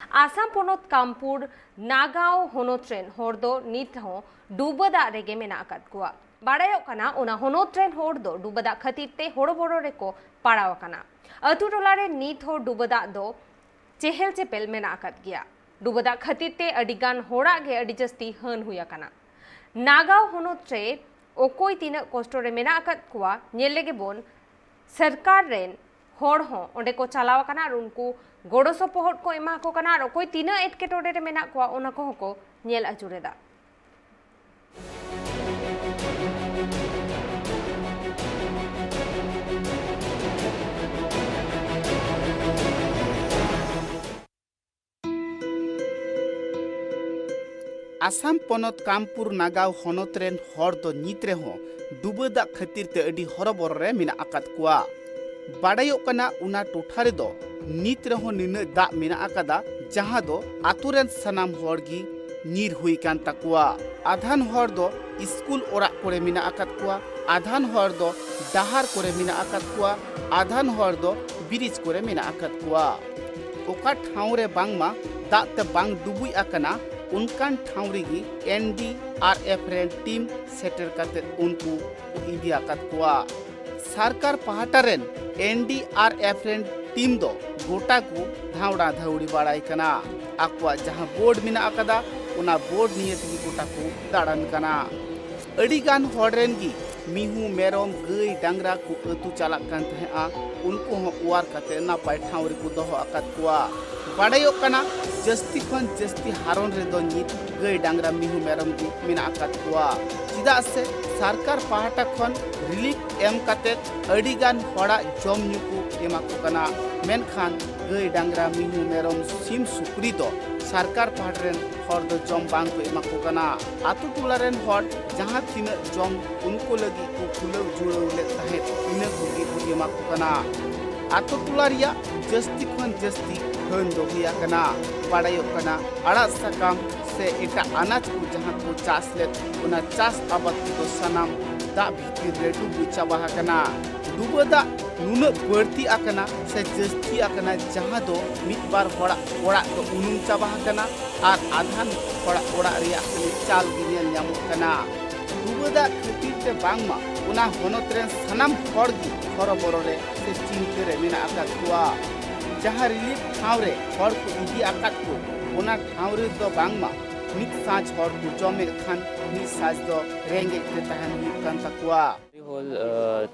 Assam पोनोत Kampur Nagaon होनोत rain होर दो नीत हो डूबदा रेगे मेना अकाद कुआ बाड़ायोग कना उना होनोत रेन होर दो डूबदा खतीर ते होड़ो रेको पाड़ाव कना अतु टोला रे नीत हो डूबदा दो चेहल चेपेल मेना अकाद गिया डूबदा खतीर ते अडिगान होड़ा गे अडि जस्ती हन हुया कना नागाव होनोत रे ओकोई तीना कष्टो रे मेना अकाद कुआ नेल लेगे बोन सरकार रेन होड़ हो ओंडे को चलाव कना और उनको गोड़ो सपोहट को एमा को कना और कोई तीना एटकेटोड़े रे मेना को ओना को नेल अजुरेदा आसाम पोनोत कामपुर नागाव होनोत रेन हर दो नीत रेहो डूबदा खातिर ते अडी हरबर रे मिना आकाद कुआ बाड़ायो कना उना टोठा रे दो नीत रेहो निना दा मिना आकादा जहां दो आतु रेन सनाम हर गी नीर हुई कान तकुआ आधान हर दो स्कूल ओरा कोरे मिना आकाद कुआ आधान हर दो डाहार कोरे मिना आकाद कुआ आधान हर दो ब्रिज कोरे मिना आकाद कुआ ओका ठाव रे बांगमा दा ते बांग डुबुई आकना उनकान ठाव रेगी NDRF रेन टीम सेटर काते उनको इदी आकाद कुआ सरकार पहाटा रेन NDRF रेन टीम दो गोटा को धावड़ा धावड़ी बाड़ाई कना आकुआ जहां बोर्ड मिना आकादा उना बोर्ड निये तगी गोटा को दाड़ान कना अडिगान हर रेन गी मिहू मेरम गई डांगरा को अतु चालक कान तहेआ उनको हो उवार काते नापाय ठाव रे को दोहो आकाद कुआ बाड़ायो कना जस्ती खन जस्ती हारोन रे दो नीत गई डांगरा मिहू मेरम गी मिना आकाद कुआ चिदा से सरकार पहाटा खन रिलीफ एम काते अडिगान हड़ा जम न्यू को एमा को कना मेनखान गई डांगरा मिहू मेरम सिम सुक्री दो सरकार पहाट रेन हर दो जम बांग को एमा को कना आतु टोला रेन हर जहां तीन जम उनको लगी को खुलव जुड़ो ले ताहे इन गुगी को एमा को कना आतु टोला रिया जस्ती खन जस्ती हन दो हिया कना बाड़ायो कना अड़ा सकाम से एटा अनाज को जहां को चास ले उना चास आबाद को सनाम दा भीतर रे डुबु चाबा कना डुबदा नुन बढ़ती आकना से जस्ती आकना जहां दो मित बार होड़ा ओड़ा तो उनुम चाबा कना और आधान होड़ा ओड़ा रिया कने चाल गिनेल न्याम कना डुबदा खतीर ते बांगमा उना होनोत रेन सनाम हर गी हरबरो रे से चिंते रे मिना आकाद कुआ जहां रिलीफ ठाव रे हर को इदी आकाद को उना ठाव रे दो बांगमा मित साज हर को जमे खान मित साज दो रेंगे ते तहन मित कान तकुआ হল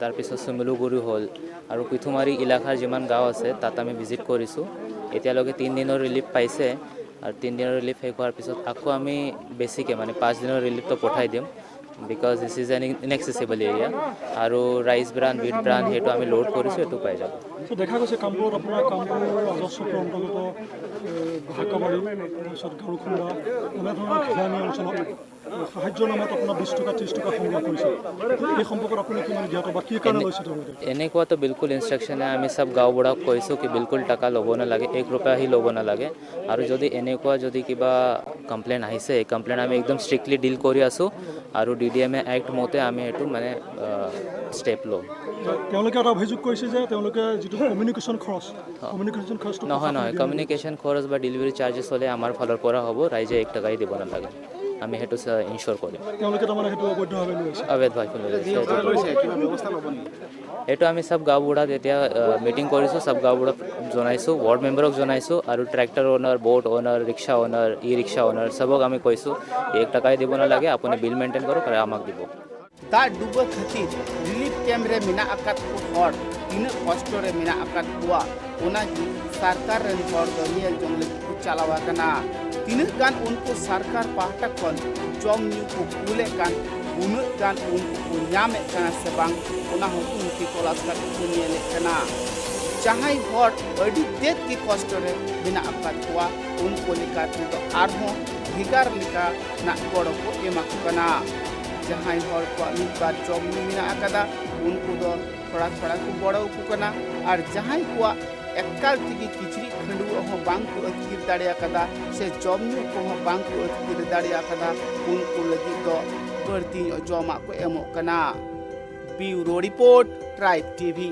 তাৰপিছত চুমলুগুৰি হ'ল আৰু পিথুমাৰী ইলাকাৰ যিমান গাঁও আছে তাত আমি ভিজিট কৰিছোঁ এতিয়ালৈকে 3 দিনৰ ৰিলিফ পাইছে আৰু 3 দিনৰ ৰিলিফ শেষ হোৱাৰ পিছত আকৌ আমি বেছিকৈ মানে 5 দিনৰ ৰিলিফটো পঠাই দিম because this is an inaccessible area আৰু ৰাইচ ব্ৰান বিট ব্ৰান সেইটো আমি লোড কৰিছোঁ এইটো পাই যাব দেখা গৈছে কামপুৰত আপোনাৰ কামপুৰ ৰাজস্ব অন্তৰ্গত হাকাবাৰী তাৰপিছত গাৰুখুন্দা এনে ধৰণৰ ঘিলানি অঞ্চলত সাহায্যৰ নামত আপোনাৰ 20 টকা 30 টকা সংগ্ৰহ কৰিছে এই সম্পৰ্কত আপুনি কিমান জ্ঞাত বা কি কাৰণে লৈছে তেওঁলোকে এনেকুৱাতো বিলকুল ইনষ্ট্ৰাকশ্যন আমি সব গাঁওবুঢ়াক কৈছোঁ কি বিলকুল টকা ল'ব নালাগে 1 रुपया ही ল'ব নালাগে আৰু যদি এনেকুৱা যদি কিবা কমপ্লেইন আহিছে এই কমপ্লেইন আমি একদম ষ্ট্ৰিক্টলি ডিল কৰি আছোঁ আৰু DDMA এক্ট মতে আমি এইটো মানে ষ্টেপ লওঁ তেওঁলোকে এটা অভিযোগ কৰিছে যে তেওঁলোকে যেটো কমিউনিকেশ্যন খৰচ নহয় কমিউনিকেশ্যন খৰচ বা ডেলিভাৰী চাৰ্জেছ হ'লে আমাৰ ফালৰ পৰা হ'ব ৰাইজে 1 টকাই দিব নালাগে আমি হেতু ইনশিওর করি তেওঁলোকে তাৰমানে হেতু অবৈধভাৱে লৈছে অবৈধভাৱে লৈছে কিবা ব্যৱস্থা ল'বনি এটো আমি সব গাঁওবুঢ়াত এতিয়া মিটিং কৰিছোঁ সব গাঁওবুঢ়াক জনাইছোঁ ৱাৰ্ড মেম্বাৰক জনাইছোঁ আৰু tractor owner boat owner rickshaw owner rickshaw owner সবক আমি কৈছোঁ 1 টকাই দিব নালাগে আপুনি বিল মেইনটেইন কৰক আৰু আমাক দিব दा डुब खातिर रिलीफ कैम्प रे मिना आकाद को हर तीन कष्ट रे मिना आकाद कुआ ओना की सरकार रेन हर दो नियल जंगल को चलावा कना तीन गान उनको सरकार पहाटा खन जम न्यू को कुले कान उन गान उनको न्यामे कना से बांग ओना हो उनकी कोलास का को नियल कना जहां हर अडी देत की कष्ट रे मिना आकाद कुआ उनको लिखा तो आरहो भिगार लिखा ना गड़ो को एमा कना जहां हर को मिबार जम मिना आकादा उनको दो थोड़ा थोड़ा को बड़ो को कना और जहां को एकाल तिगी किचरी खंडु हो बांग को अतिर दाड़े आकादा से जमनु को हो बांग को अतिर दाड़े आकादा उनको लगी दो बढ़ती जमा को एमो कना ब्यूरो रिपोर्ट ट्राइब टीवी।